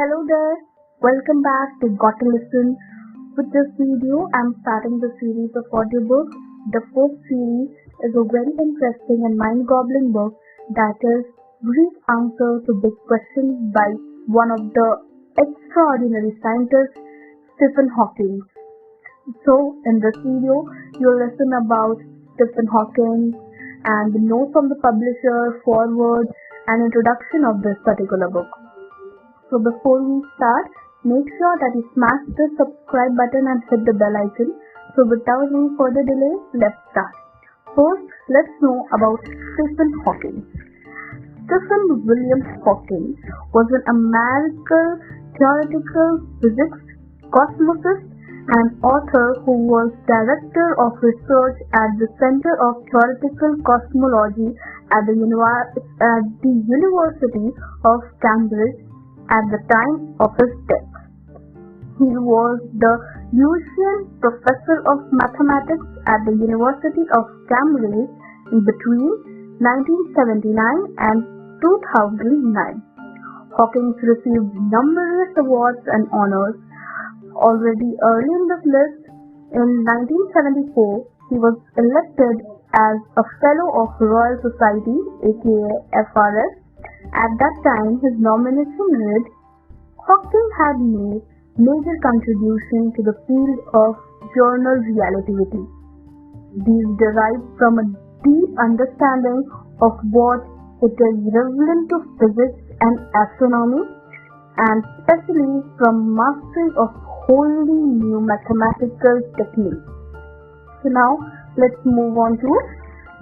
Hello there, welcome back to Got to Listen. With this video, I'm starting the series of audiobooks. The first series is a very interesting and mind-boggling book that is Brief Answer to Big Questions by one of the extraordinary scientists, Stephen Hawking. So, in this video, you'll listen about Stephen Hawking and the notes from the publisher, foreword, and introduction of this particular book. So before we start, make sure that you smash the subscribe button and hit the bell icon. So without any further delay, let's start. First, let's know about Stephen Hawking. Stephen William Hawking was an American theoretical physicist, cosmologist, and author who was director of research at the Center of Theoretical Cosmology at the University of Cambridge at the time of his death. He was the Lucian Professor of Mathematics at the University of Cambridge between 1979 and 2009. Hawking received numerous awards and honors. Already early in this list, in 1974, he was elected as a Fellow of Royal Society, aka FRS. At that time, his nomination read, Hawking had made major contribution to the field of general relativity. These derived from a deep understanding of what it is relevant to physics and astronomy, and especially from mastery of wholly new mathematical techniques. So now, let's move on to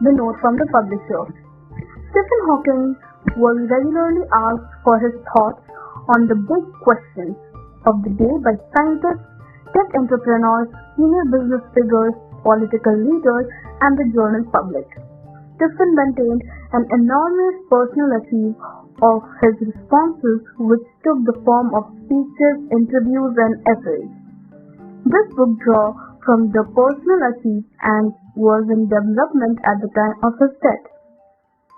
the note from the publisher. Stephen Hawking was regularly asked for his thoughts on the big questions of the day by scientists, tech entrepreneurs, senior business figures, political leaders, and the general public. Stephen maintained an enormous personal archive of his responses, which took the form of speeches, interviews, and essays. This book drew from the personal archive and was in development at the time of his death.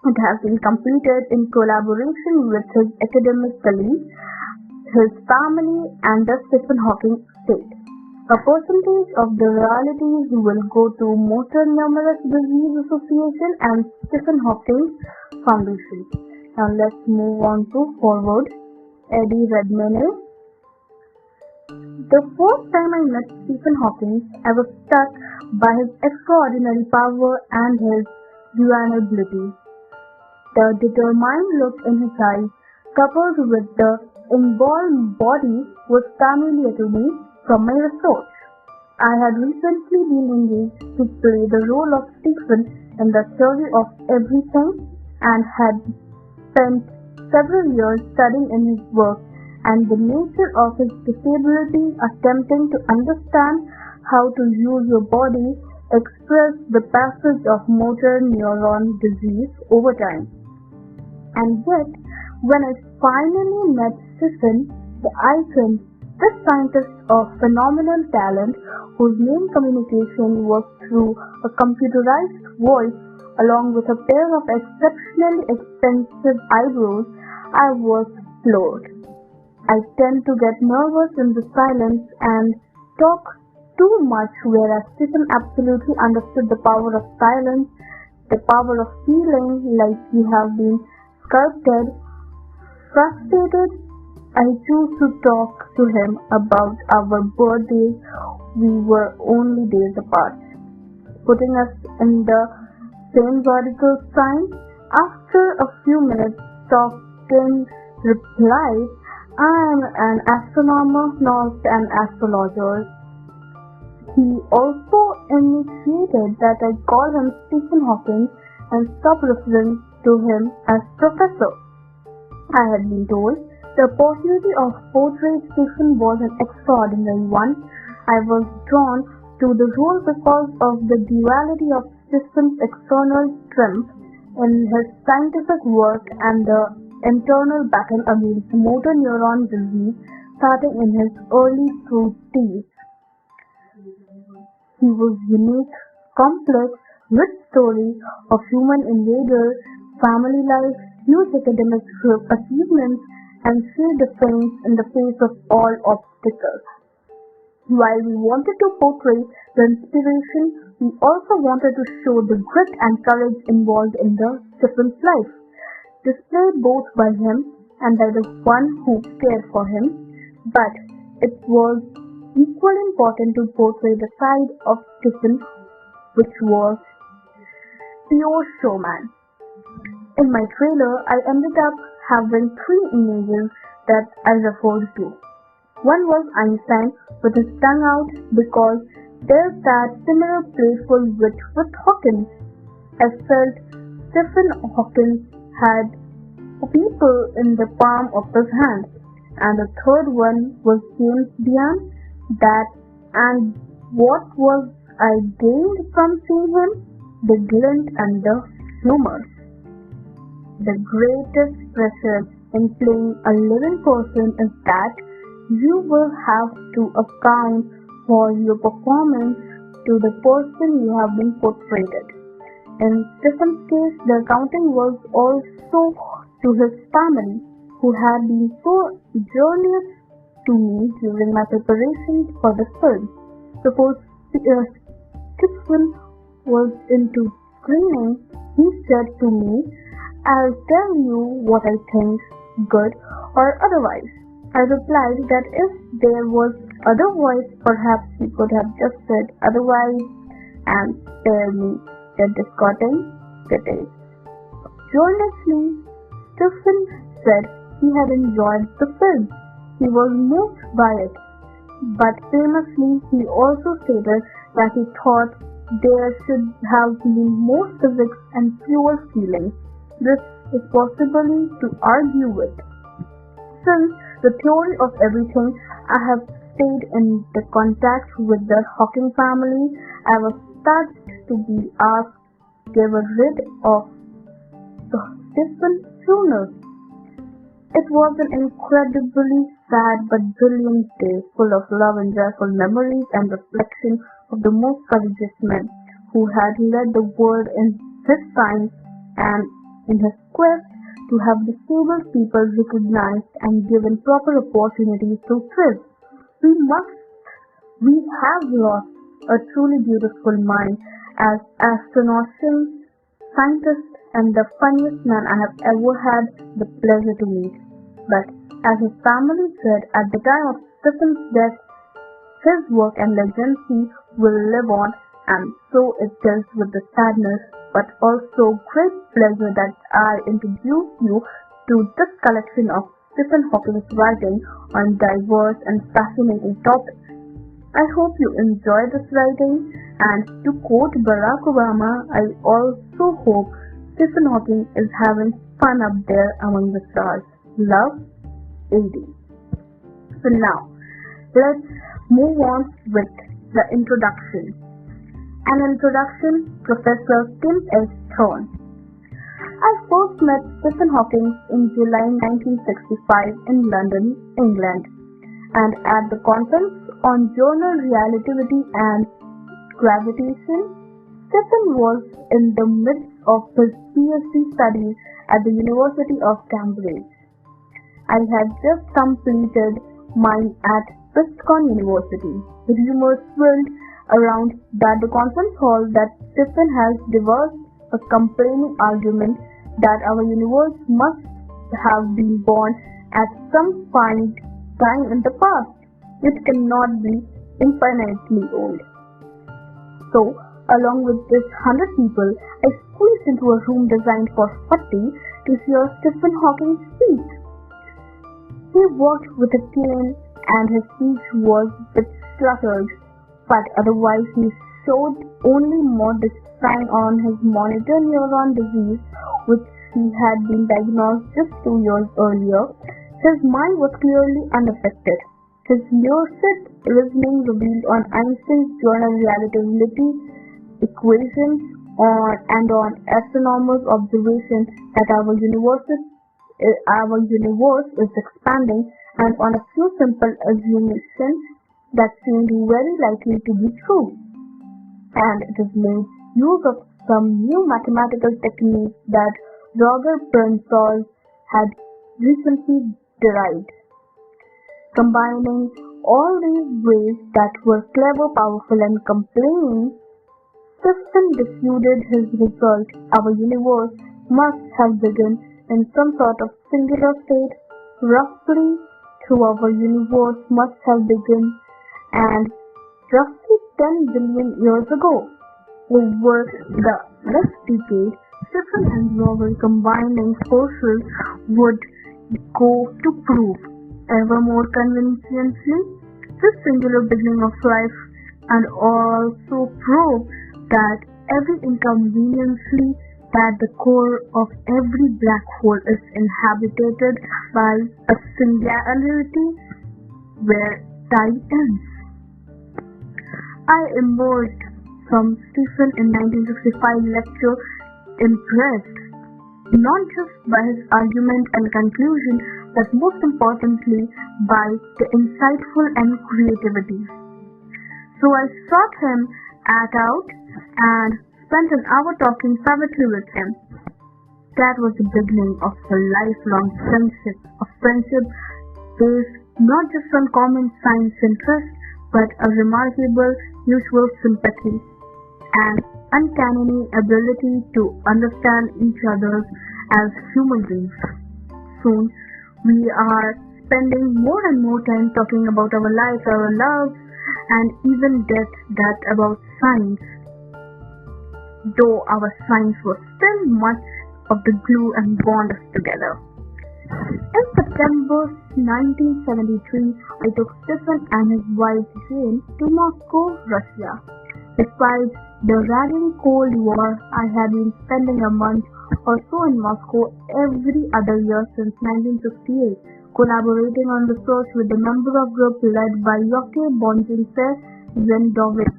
It has been completed in collaboration with his academic colleagues, his family, and the Stephen Hawking estate. A percentage of the royalties will go to Motor Neuron Disease Association and Stephen Hawking Foundation. Now let's move on to foreword. Eddie Redmayne. The first time I met Stephen Hawking, I was struck by his extraordinary power and his vulnerability. The determined look in his eyes, coupled with the involved body, was familiar to me from my research. I had recently been engaged to play the role of Stephen in the Theory of Everything and had spent several years studying in his work and the nature of his disability, attempting to understand how to use your body express the passage of motor neuron disease over time. And yet, when I finally met Stephen, the icon, this scientist of phenomenal talent whose main communication was through a computerized voice along with a pair of exceptionally expensive eyebrows, I was floored. I tend to get nervous in the silence and talk too much, whereas Stephen absolutely understood the power of silence, the power of feeling like you have been sculpted. Frustrated, I chose to talk to him about our birthdays. We were only days apart, putting us in the same zodiacal sign. After a few minutes, Hawking replied, I am an astronomer, not an astrologer. He also initiated that I call him Stephen Hawking and stop referring to him as professor. I had been told the opportunity of portraying Stephen was an extraordinary one. I was drawn to the role because of the duality of Stephen's external strength in his scientific work and the internal battle against motor neuron disease starting in his early 20s. He was unique, complex, rich story of human endeavor, family life, huge academic achievements, and see defense in the face of all obstacles. While we wanted to portray the inspiration, we also wanted to show the grit and courage involved in the Stefan's life, displayed both by him and by the one who cared for him. But it was equally important to portray the side of Stephen, which was pure showman. In my trailer, I ended up having three images that I referred to. One was Einstein with his tongue out because there's that similar playful wit with Hawkins. I felt Stephen Hawking had people in the palm of his hand. And the third one was James Dean, that and what was I gained from seeing him? The glint and the humor. The greatest pressure in playing a living person is that you will have to account for your performance to the person you have been portrayed. In Stephen's case, the accounting was also to his family, who had been so generous to me during my preparations for the film. Suppose Stephen was into screening, he said to me, "I'll tell you what I think, good or otherwise." I replied that if there was otherwise, perhaps he could have just said otherwise and spare me the discording details. Joyously, Stephen said he had enjoyed the film. He was moved by it, but famously he also stated that he thought there should have been more civics and fewer feelings. This is possibly to argue with. Since the theory of everything, I have stayed in the contact with the Hawking family. I was touched to be asked to get rid of the Stephen funeral. It was an incredibly sad but brilliant day, full of love and joyful memories and reflection of the most courageous man who had led the world in his science and in his quest to have disabled people recognized and given proper opportunities to thrive. We have lost a truly beautiful mind as astronauts, scientists, and the funniest man I have ever had the pleasure to meet. But as his family said at the time of Stephen's death, his work and legacy will live on, and so it is with the sadness but also great pleasure that I introduce you to this collection of Stephen Hawking's writing on diverse and fascinating topics. I hope you enjoy this writing, and to quote Barack Obama, I also hope Stephen Hawking is having fun up there among the stars. Love, AD. So now, let's move on with the introduction. An introduction, Professor Tim S. Thorne. I first met Stephen Hawking in July 1965 in London, England, and at the conference on journal relativity and gravitation. Stephen was in the midst of his PhD studies at the University of Cambridge. I had just completed mine at Listenn University. The rumors swirled around that the conference hall that Stephen has devised a compelling argument that our universe must have been born at some point time in the past. It cannot be infinitely old. So, along with this 100 people, I squeezed into a room designed for 40 to hear Stephen Hawking speak. He walked with a cane and his speech was a bit sluttered, but otherwise he showed only modest sign on his monitor neuron disease, which he had been diagnosed just 2 years earlier. His mind was clearly unaffected. His lucid reasoning revealed on Einstein's general relativity equations and on astronomers' observation that our universe is expanding, and on a few simple assumptions that seemed very likely to be true. And it is made use of some new mathematical techniques that Roger Penrose had recently derived. Combining all these ways that were clever, powerful, and compelling, Listenn disputed his result. Our universe must have begun in some sort of singular state, roughly through our universe must have begun, and roughly 10 billion years ago. Over the next decade, Listenn and Rover combining forces would go to prove, ever more convincingly, this singular beginning of life, and also prove that every inconveniently that the core of every black hole is inhabited by a singularity where time ends. I emerged from Listenn in 1965 lecture impressed not just by his argument and conclusion, but most importantly by the insightful and creativity. So I sought him out and spent an hour talking privately with him. That was the beginning of a lifelong friendship, a friendship based not just on common science interest, but a remarkable mutual sympathy and uncanny ability to understand each other as human beings. Soon, we are spending more and more time talking about our lives, our loves, and even death, that about science. Though our science was still much of the glue and bond us together. In September 1973, I took Listenn and his wife Jane to Moscow, Russia. Despite the raging Cold War, I had been spending a month or so in Moscow every other year since 1968, collaborating on research with a number of groups led by Yevgeny Zendovich.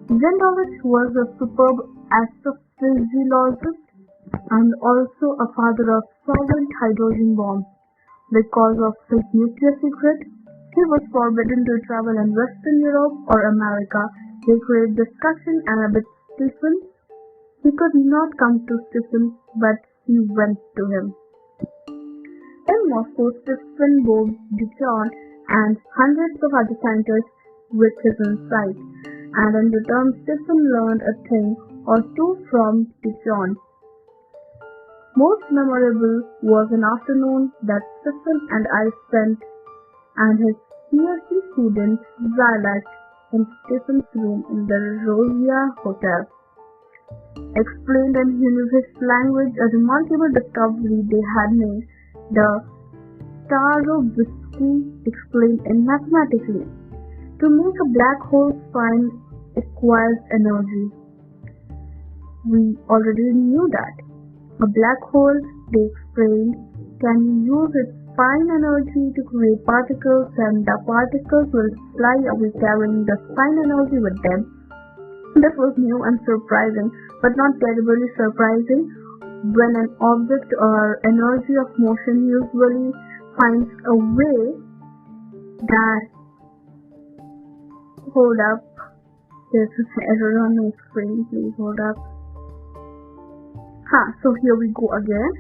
Zendovich was a superb astrophysiologist and also a father of solvent hydrogen bombs. Because of his nuclear secret, he was forbidden to travel in Western Europe or America. They created discussion and a bit Listenn. He could not come to Listenn, but he went to him. In Moscow, Listenn bored Dijon and hundreds of other scientists with his insight, and in return Listenn learned a thing or two from Dijon. Most memorable was an afternoon that Listenn and I spent and his PhD student Zilach in Lissenn's room in the Rosia Hotel. Explained in his language a remarkable discovery they had made. The Starovsky explained it mathematically. To make a black hole spin requires energy. We already knew that. A black hole, they explained, can use its spin energy to create particles, and the particles will fly away carrying the spin energy with them. This was new and surprising, but not terribly surprising when an object or energy of motion usually finds a way that... Hold up. There's an error on my screen. Please hold up. So here we go again.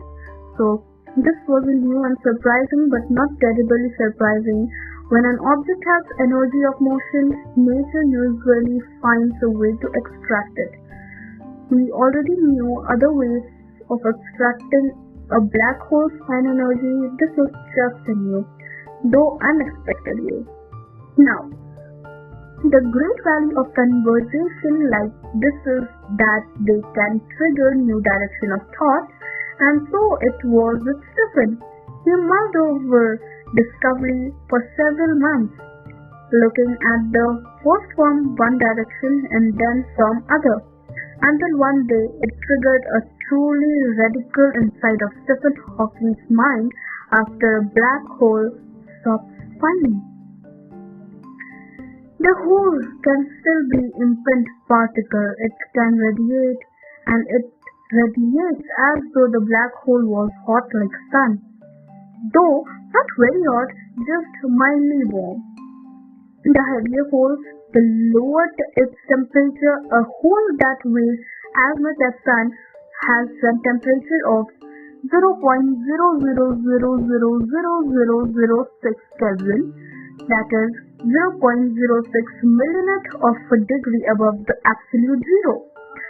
So this wasn't new and surprising, but not terribly surprising. When an object has energy of motion, nature usually finds a way to extract it. We already knew other ways of extracting a black hole's fine energy. This was just a new, though unexpected way. Now, the great value of conversation like this is that they can trigger new direction of thought, and so it was with Listenn. He mulled over discovery for several months, looking at the first from one direction and then from other, until one day it triggered a truly radical insight of Stephen Hawking's mind after a black hole stopped spinning. The hole can still be impinged particle. It can radiate, and it radiates as though the black hole was hot like sun. Though not very hot, just mildly warm. The heavier holes, the lower its temperature. A hole that weighs as much as sun has a temperature of 0.0000006 Kelvin, that is 0.06 millionth of a degree above the absolute zero.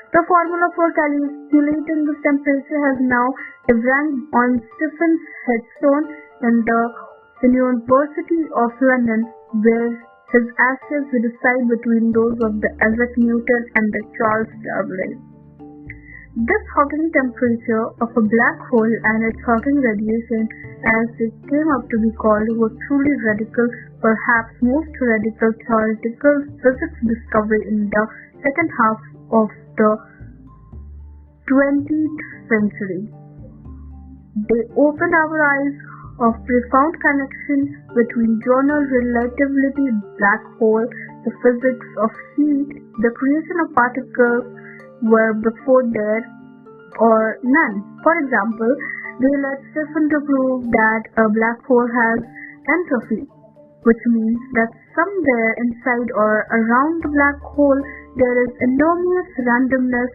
The formula for calculating this temperature has now arrived on Stephens headstone in the University of London, where his ashes will decide between those of the Isaac Newton and the Charles Darwin. This Hawking temperature of a black hole and its Hawking radiation, as it came up to be called, was truly radical, perhaps most radical theoretical physics discovery in the second half of the 20th century. They opened our eyes of profound connection between general relativity, black hole, the physics of heat, the creation of particles were before there or none. For example, they led Stephen to prove that a black hole has entropy, which means that somewhere inside or around the black hole there is enormous randomness.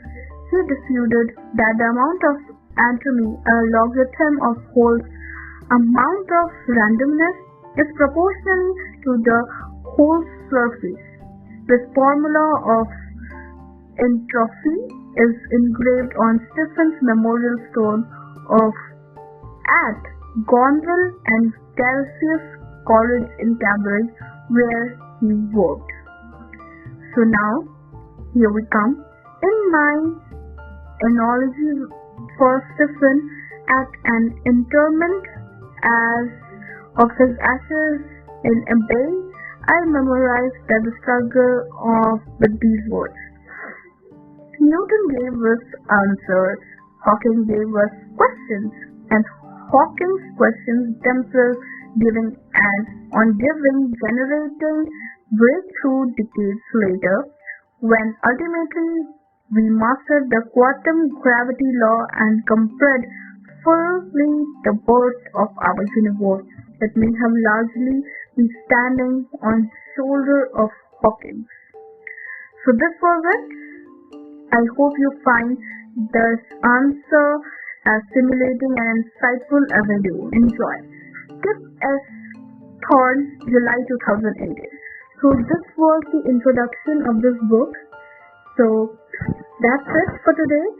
He disputed that the amount of entropy, a logarithm of hole's amount of randomness, is proportional to the hole's surface. This formula of entropy is engraved on Stephen's memorial stone at Gonville and Celsius College in Cambridge, where he worked. So now, here we come. In my analogy for Stephen at an interment as of his ashes in a bay, I memorized the struggle with these words. Newton gave us answers, Hawking gave us questions, and Hawking's questions themselves giving and on giving generating breakthrough decades later, when ultimately we mastered the quantum gravity law and comprehend fully the birth of our universe. It may have largely been standing on the shoulder of Hawking. So this was it. I hope you find this answer as stimulating and insightful as I do. Enjoy. Tip S. Thorn, July 2008. So this was the introduction of this book. So that's it for today.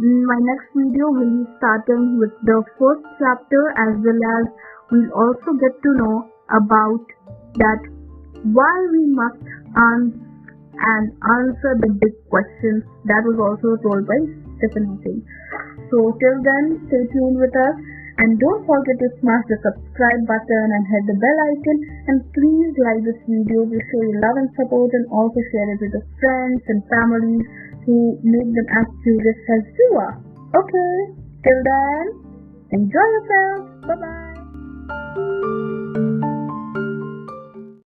My next video will be starting with the first chapter, as well as we'll also get to know about that why we must answer the big questions. That was also told by Stephen Hawking. So till then, stay tuned with us, and don't forget to smash the subscribe button and hit the bell icon, and please like this video to show your love and support, and also share it with your friends and families to make them as curious as you are. Okay, till then, enjoy yourself. Bye bye.